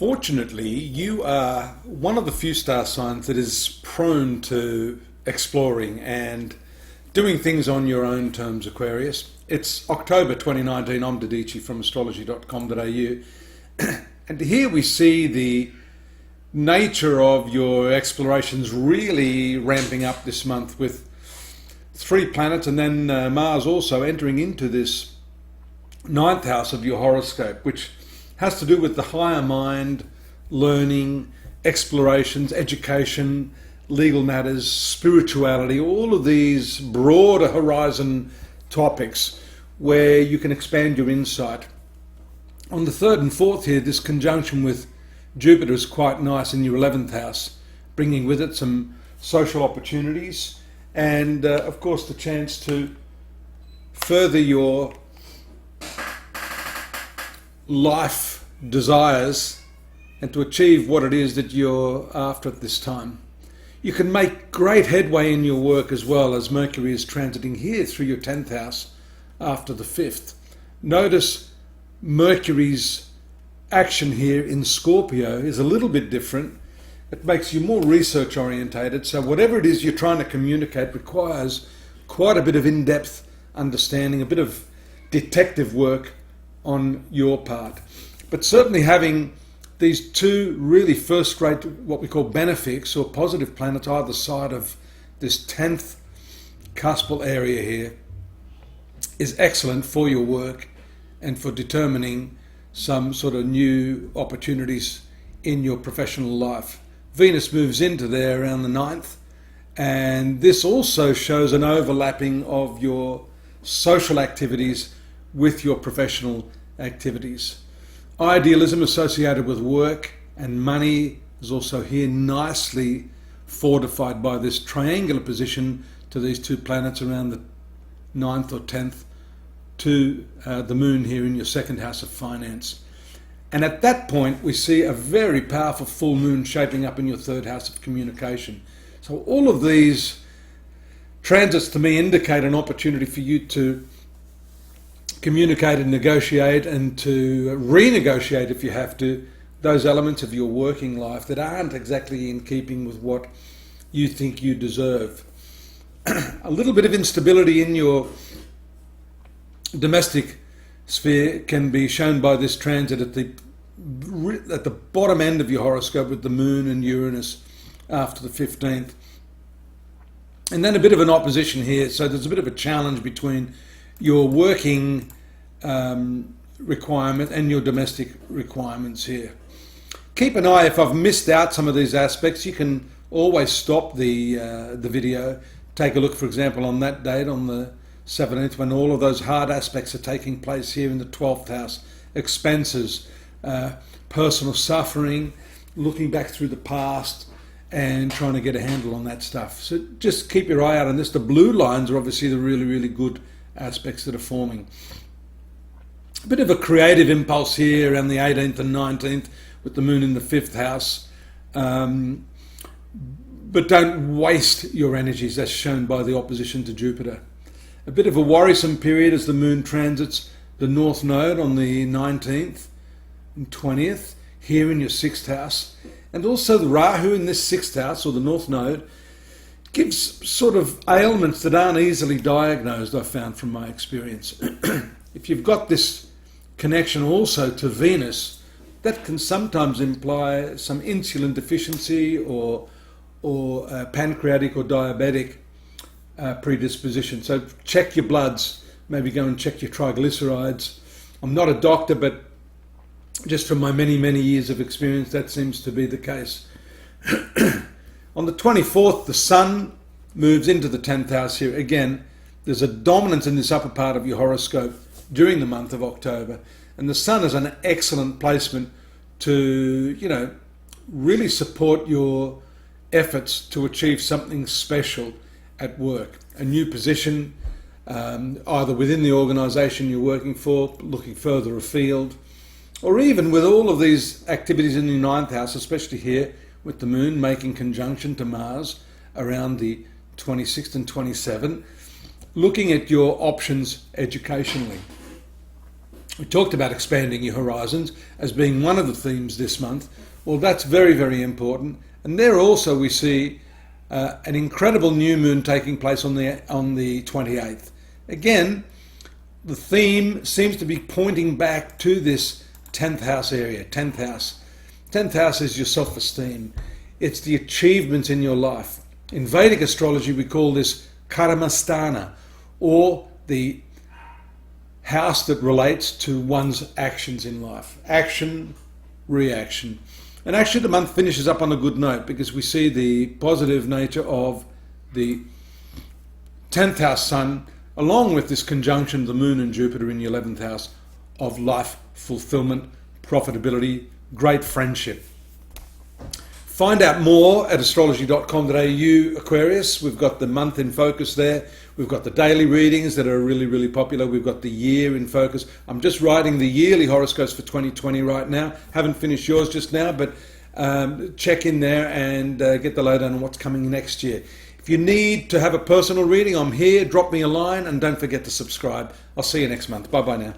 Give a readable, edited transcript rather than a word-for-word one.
Fortunately, you are one of the few star signs that is prone to exploring and doing things on your own terms, Aquarius. It's October 2019. I'm Dadhichi from astrology.com.au. And here we see the nature of your explorations really ramping up this month with 3 planets and then Mars also entering into this 9th house of your horoscope, which has to do with the higher mind, learning, explorations, education, legal matters, spirituality, all of these broader horizon topics where you can expand your insight. On the 3rd and 4th here, this conjunction with Jupiter is quite nice in your 11th house, bringing with it some social opportunities and of course the chance to further your life desires and to achieve what it is that you're after at this time. You can make great headway in your work as well, as Mercury is transiting here through your 10th house after the 5th. Notice Mercury's action here in Scorpio is a little bit different. It makes you more research orientated, so whatever it is you're trying to communicate requires quite a bit of in-depth understanding, a bit of detective work on your part. But certainly having these 2 really first-rate, what we call benefics or positive planets either side of this 10th cuspal area here is excellent for your work and for determining some sort of new opportunities in your professional life. Venus moves into there around the 9th, and this also shows an overlapping of your social activities with your professional activities. Idealism associated with work and money is also here nicely fortified by this triangular position to these 2 planets around the 9th or 10th to the moon here in your 2nd house of finance. And at that point we see a very powerful full moon shaping up in your 3rd house of communication. So all of these transits to me indicate an opportunity for you to communicate and negotiate and to renegotiate, if you have to, those elements of your working life that aren't exactly in keeping with what you think you deserve. A little bit of instability in your domestic sphere can be shown by this transit at the bottom end of your horoscope with the moon and Uranus after the 15th. And then a bit of an opposition here, so there's a bit of a challenge between your working requirement and your domestic requirements here. Keep an eye, if I've missed out some of these aspects, you can always stop the video, take a look, for example, on that date, on the 17th, when all of those hard aspects are taking place here in the 12th house. Expenses, personal suffering, looking back through the past and trying to get a handle on that stuff. So just keep your eye out on this. The blue lines are obviously the really, really good aspects that are forming. A bit of a creative impulse here around the 18th and 19th with the moon in the 5th house. But don't waste your energies, as shown by the opposition to Jupiter. A bit of a worrisome period as the moon transits the North Node on the 19th and 20th here in your 6th house. And also the Rahu in this 6th house, or the North Node, gives sort of ailments that aren't easily diagnosed, I've found from my experience. If you've got this connection also to Venus, that can sometimes imply some insulin deficiency or pancreatic or diabetic predisposition. So check your bloods, maybe go and check your triglycerides. I'm not a doctor, but just from my many, many years of experience, that seems to be the case. On the 24th, the Sun moves into the 10th house here. Again, there's a dominance in this upper part of your horoscope during the month of October. And the Sun is an excellent placement to, really support your efforts to achieve something special at work. A new position, either within the organisation you're working for, looking further afield, or even with all of these activities in the 9th house, especially here with the moon making conjunction to Mars around the 26th and 27th, looking at your options educationally. We talked about expanding your horizons as being one of the themes this month. Well, that's very, very important. And there also we see an incredible new moon taking place on the 28th. Again, the theme seems to be pointing back to this 10th house area. 10th house. 10th house is your self-esteem. It's the achievements in your life. In Vedic astrology, we call this karmasthana, or the house that relates to one's actions in life. Action, reaction. And actually the month finishes up on a good note because we see the positive nature of the 10th house sun, along with this conjunction of the moon and Jupiter in the 11th house of life, fulfillment, profitability, great friendship. Find out more at astrology.com.au, Aquarius. We've got the month in focus there. We've got the daily readings that are really, really popular. We've got the year in focus. I'm just writing the yearly horoscopes for 2020 right now. Haven't finished yours just now, but check in there and get the lowdown on what's coming next year. If you need to have a personal reading, I'm here. Drop me a line and don't forget to subscribe. I'll see you next month. Bye-bye now.